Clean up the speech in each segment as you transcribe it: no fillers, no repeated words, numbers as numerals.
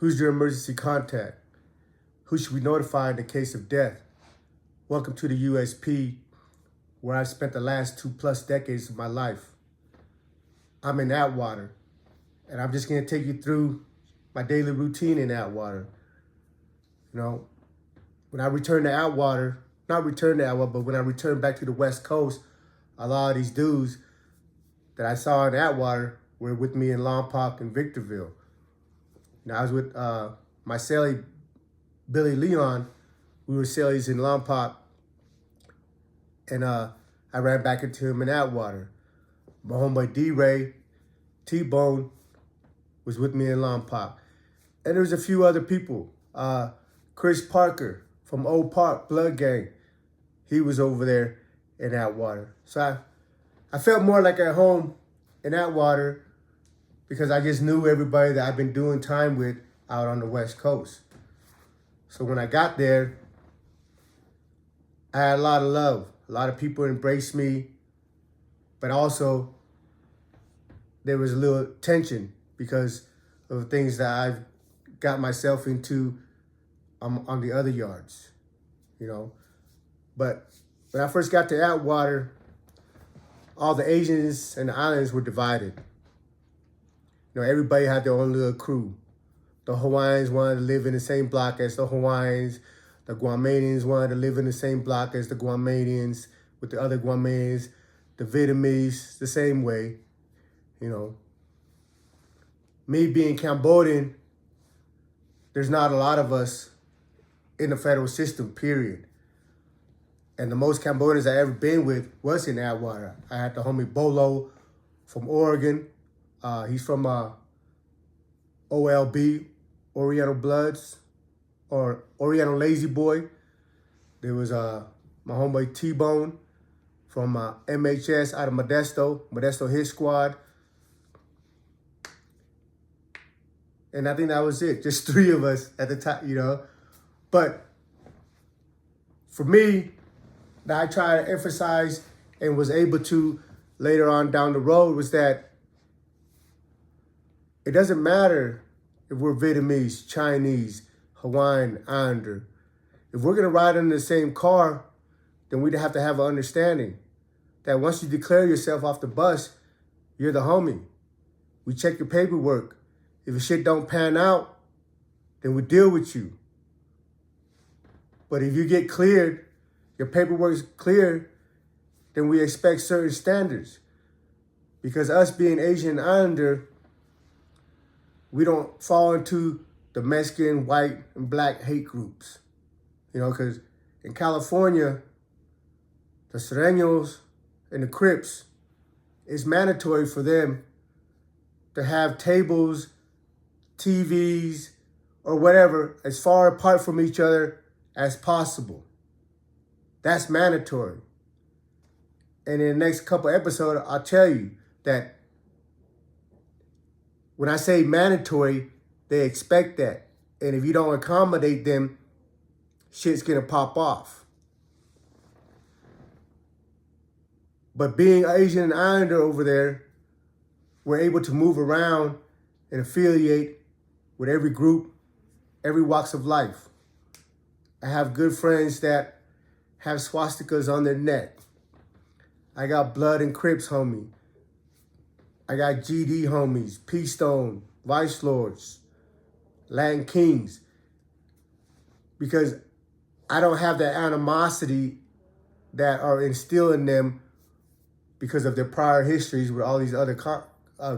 Who's your emergency contact? Who should we notify in the case of death? Welcome to the USP, where I've spent the last 2+ decades of my life. I'm in Atwater, and I'm just going to take you through my daily routine in Atwater. When I returned to Atwater, but when I returned back to the West Coast, a lot of these dudes that I saw in Atwater were with me in Lompoc and Victorville. I was with my cellie, Billy Leon. We were cellies in Lompoc, and I ran back into him in Atwater. My homeboy D-Ray, T-Bone, was with me in Lompoc. And there was a few other people. Chris Parker from Old Park, Blood Gang. He was over there in Atwater. So I felt more like at home in Atwater because I just knew everybody that I've been doing time with out on the West Coast. So when I got there, I had a lot of love. A lot of people embraced me, but also there was a little tension because of the things that I've got myself into on the other yards, But when I first got to Atwater, all the Asians and the islands were divided. Everybody had their own little crew. The Hawaiians wanted to live in the same block as the Hawaiians. The Guamanians wanted to live in the same block as the Guamanians with the other Guamanians. The Vietnamese, the same way, Me being Cambodian, there's not a lot of us in the federal system, period. And the most Cambodians I ever been with was in Atwater. I had the homie Bolo from Oregon. He's from OLB, Oriental Bloods, or Oriental Lazy Boy. There was my homeboy T-Bone from MHS out of Modesto Hit Squad. And I think that was it, just 3 of us at the time, But for me, that I try to emphasize and was able to later on down the road was that it doesn't matter if we're Vietnamese, Chinese, Hawaiian, Islander. If we're going to ride in the same car, then we'd have to have an understanding that once you declare yourself off the bus, you're the homie. We check your paperwork. If your shit don't pan out, then we deal with you. But if you get cleared, your paperwork is cleared, then we expect certain standards. Because us being Asian Islander, we don't fall into the Mexican, white, and black hate groups. Because in California, the Sureños and the Crips, it's mandatory for them to have tables, TVs, or whatever as far apart from each other as possible. That's mandatory. And in the next couple episodes, I'll tell you that when I say mandatory, they expect that. And if you don't accommodate them, shit's gonna pop off. But being Asian and Islander over there, we're able to move around and affiliate with every group, every walks of life. I have good friends that have swastikas on their neck. I got Blood and Crips homie. I got GD homies, P-Stone, Vice Lords, Latin Kings. Because I don't have that animosity that are instilled in them because of their prior histories with all these other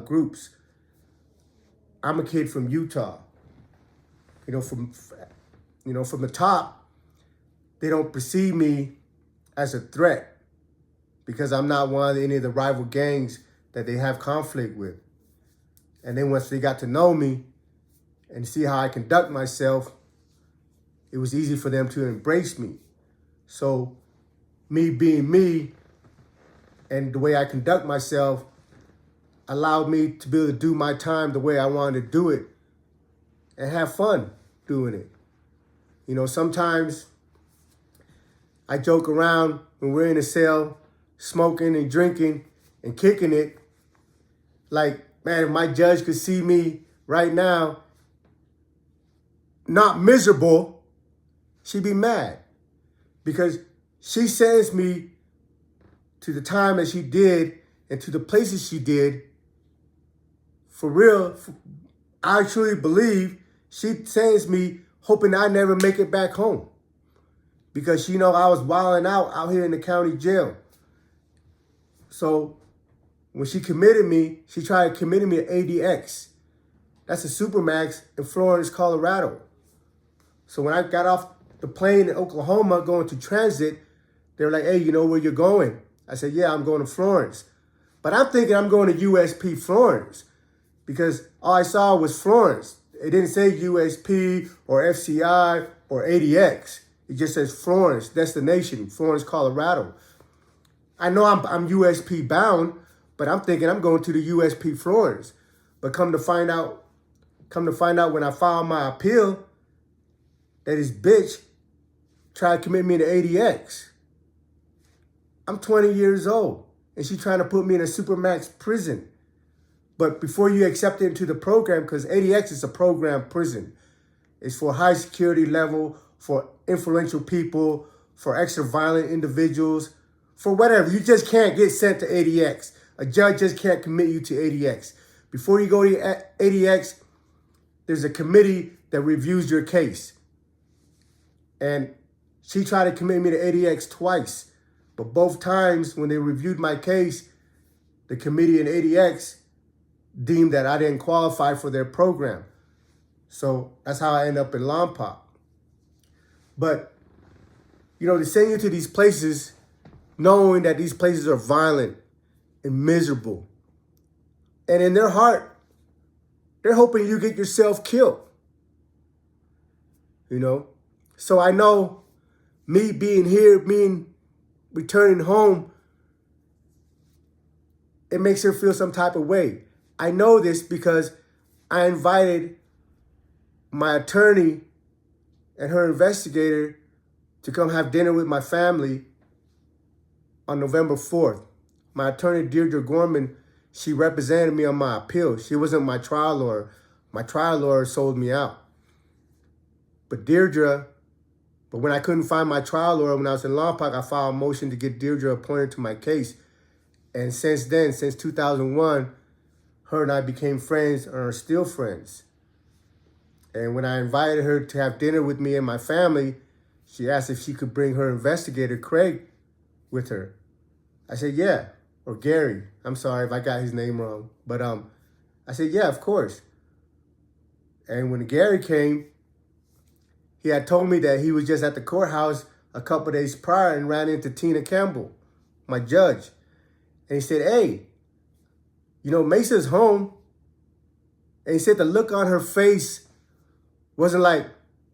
groups. I'm a kid from Utah. From the top, they don't perceive me as a threat because I'm not one of any of the rival gangs that they have conflict with. And then once they got to know me and see how I conduct myself, it was easy for them to embrace me. So me being me and the way I conduct myself allowed me to be able to do my time the way I wanted to do it and have fun doing it. Sometimes I joke around when we're in a cell, smoking and drinking and kicking it. Like, man, if my judge could see me right now, not miserable, she'd be mad because she sends me to the time that she did and to the places she did. For real, I truly believe she sends me hoping I never make it back home because she know I was wilding out here in the county jail. So when she committed me, she tried committing me to ADX. That's a Supermax in Florence, Colorado. So when I got off the plane in Oklahoma going to transit, they were like, hey, you know where you're going? I said, yeah, I'm going to Florence. But I'm thinking I'm going to USP Florence because all I saw was Florence. It didn't say USP or FCI or ADX. It just says Florence, destination, Florence, Colorado. I know I'm USP bound, but I'm thinking I'm going to the USP Florence. But come to find out when I filed my appeal, that this bitch tried to commit me to ADX. I'm 20 years old, and she trying to put me in a Supermax prison. But before you accept it into the program, because ADX is a program prison. It's for high security level, for influential people, for extra violent individuals, for whatever. You just can't get sent to ADX. A judge just can't commit you to ADX. Before you go to ADX, there's a committee that reviews your case. And she tried to commit me to ADX twice. But both times when they reviewed my case, the committee in ADX deemed that I didn't qualify for their program. So that's how I end up in Lompoc. But, you know, they send you to these places knowing that these places are violent and miserable. And in their heart, they're hoping you get yourself killed. You know? So I know me being here, returning home, it makes her feel some type of way. I know this because I invited my attorney and her investigator to come have dinner with my family on November 4th. My attorney, Deirdre Gorman, she represented me on my appeal. She wasn't my trial lawyer. My trial lawyer sold me out. But when I couldn't find my trial lawyer when I was in Lompoc, I filed a motion to get Deirdre appointed to my case. And since then, since 2001, her and I became friends and are still friends. And when I invited her to have dinner with me and my family, she asked if she could bring her investigator, Craig, with her. I said, yeah, or Gary. I'm sorry if I got his name wrong. But I said, yeah, of course. And when Gary came, he had told me that he was just at the courthouse a couple of days prior and ran into Tina Campbell, my judge. And he said, hey, you know, Mesa's home. And he said the look on her face wasn't like,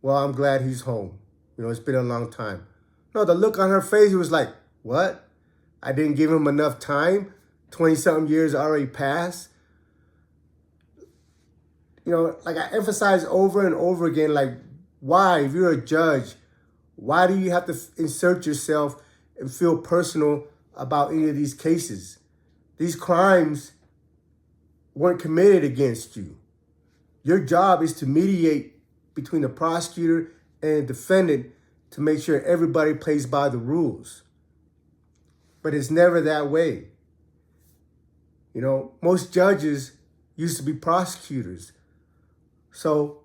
well, I'm glad he's home. You know, it's been a long time. No, the look on her face was like, what? I didn't give him enough time? 20-something years already passed? You know, like I emphasize over and over again, like, why, if you're a judge, why do you have to insert yourself and feel personal about any of these cases? These crimes weren't committed against you. Your job is to mediate between the prosecutor and the defendant to make sure everybody plays by the rules. But it's never that way. You know, most judges used to be prosecutors. So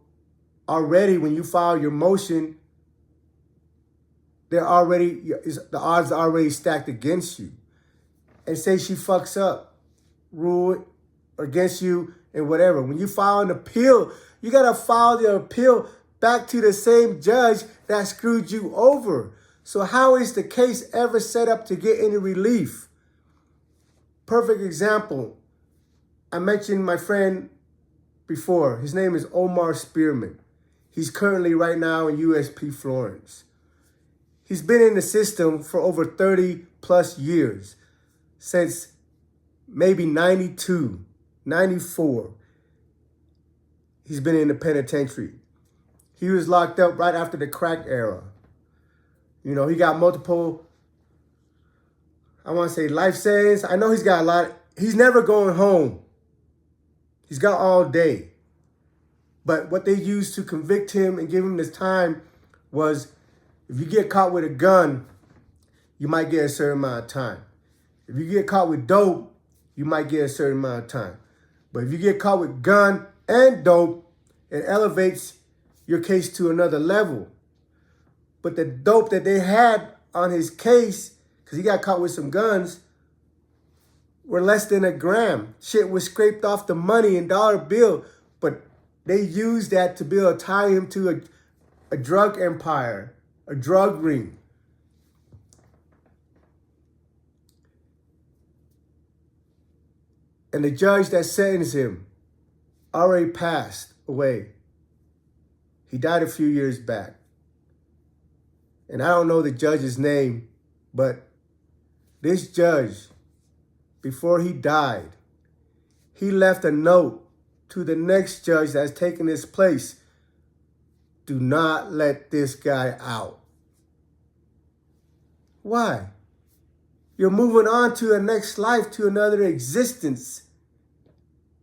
already when you file your motion, the odds are already stacked against you. And say she fucks up, rule against you and whatever. When you file an appeal, you got to file the appeal back to the same judge that screwed you over. So how is the case ever set up to get any relief? Perfect example. I mentioned my friend before. His name is Omar Spearman. He's currently right now in USP Florence. He's been in the system for over 30 plus years, since maybe 92, 94. He's been in the penitentiary. He was locked up right after the crack era. You know, he got multiple, I want to say life sentence. I know he's got a lot. He's never going home. He's got all day. But what they used to convict him and give him this time was, if you get caught with a gun, you might get a certain amount of time. If you get caught with dope, you might get a certain amount of time. But if you get caught with gun and dope, it elevates your case to another level. But the dope that they had on his case, because he got caught with some guns, were less than a gram. Shit was scraped off the money and dollar bill, but they used that to be able to tie him to a drug empire, a drug ring. And the judge that sentenced him already passed away. He died a few years back. And I don't know the judge's name, but this judge, before he died, he left a note to the next judge that's taking his place. Do not let this guy out. Why? You're moving on to a next life, to another existence.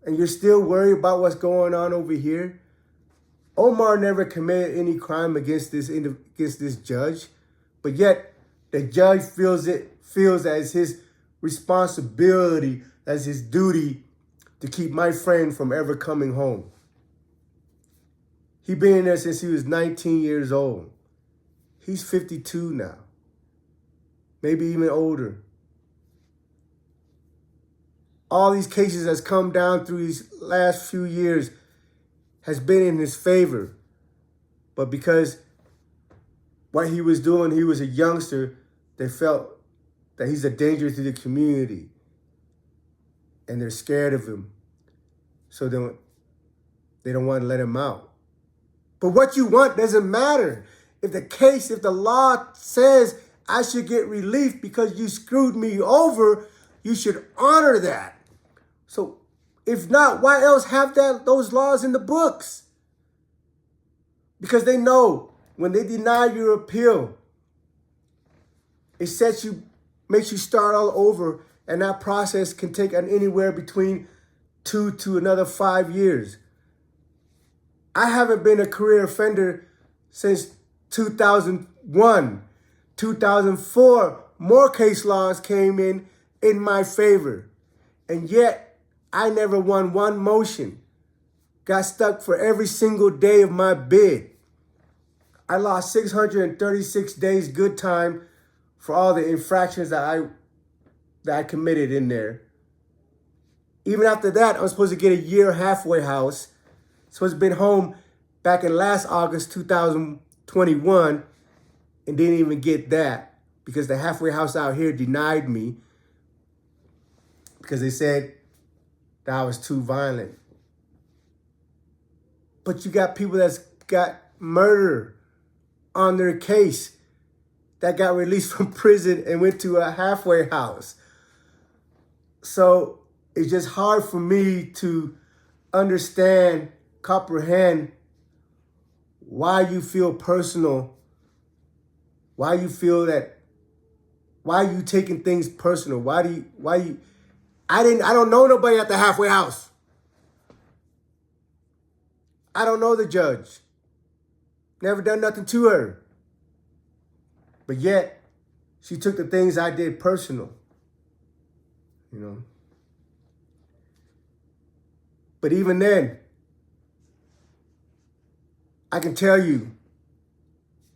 And you're still worried about what's going on over here? Omar never committed any crime against this judge, but yet the judge feels as his responsibility, as his duty to keep my friend from ever coming home. He been in there since he was 19 years old. He's 52 now, maybe even older. All these cases that's come down through these last few years has been in his favor. But because what he was doing, he was a youngster, they felt that he's a danger to the community. And they're scared of him. So they don't want to let him out. But what you want doesn't matter. If the law says I should get relief because you screwed me over, you should honor that. So if not, why else have those laws in the books? Because they know when they deny your appeal, it makes you start all over, and that process can take anywhere between 2 to another 5 years. I haven't been a career offender since 2001. 2004, more case laws came in my favor. And yet, I never won one motion. Got stuck for every single day of my bid. I lost 636 days good time for all the infractions that I committed in there. Even after that, I was supposed to get a year halfway house. Supposed to been home back in last August 2021 and didn't even get that because the halfway house out here denied me because they said that I was too violent. But you got people that's got murder on their case that got released from prison and went to a halfway house. So it's just hard for me to understand, comprehend why you feel personal, why you taking things personal, I don't know nobody at the halfway house. I don't know the judge. Never done nothing to her. But yet, she took the things I did personal. You know. But even then, I can tell you,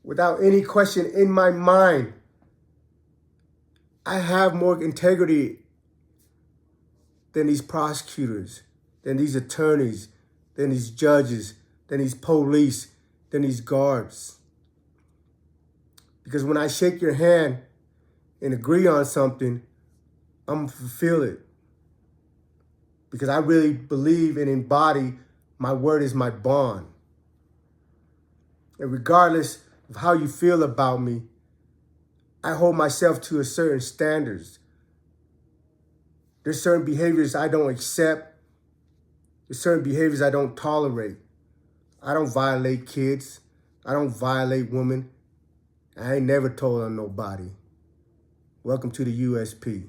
without any question in my mind, I have more integrity than these prosecutors, than these attorneys, than these judges, than these police, than these guards. Because when I shake your hand and agree on something, I'm going to fulfill it. Because I really believe and embody my word is my bond. And regardless of how you feel about me, I hold myself to a certain standards. There's certain behaviors I don't accept. There's certain behaviors I don't tolerate. I don't violate kids. I don't violate women. I ain't never told on nobody. Welcome to the USP.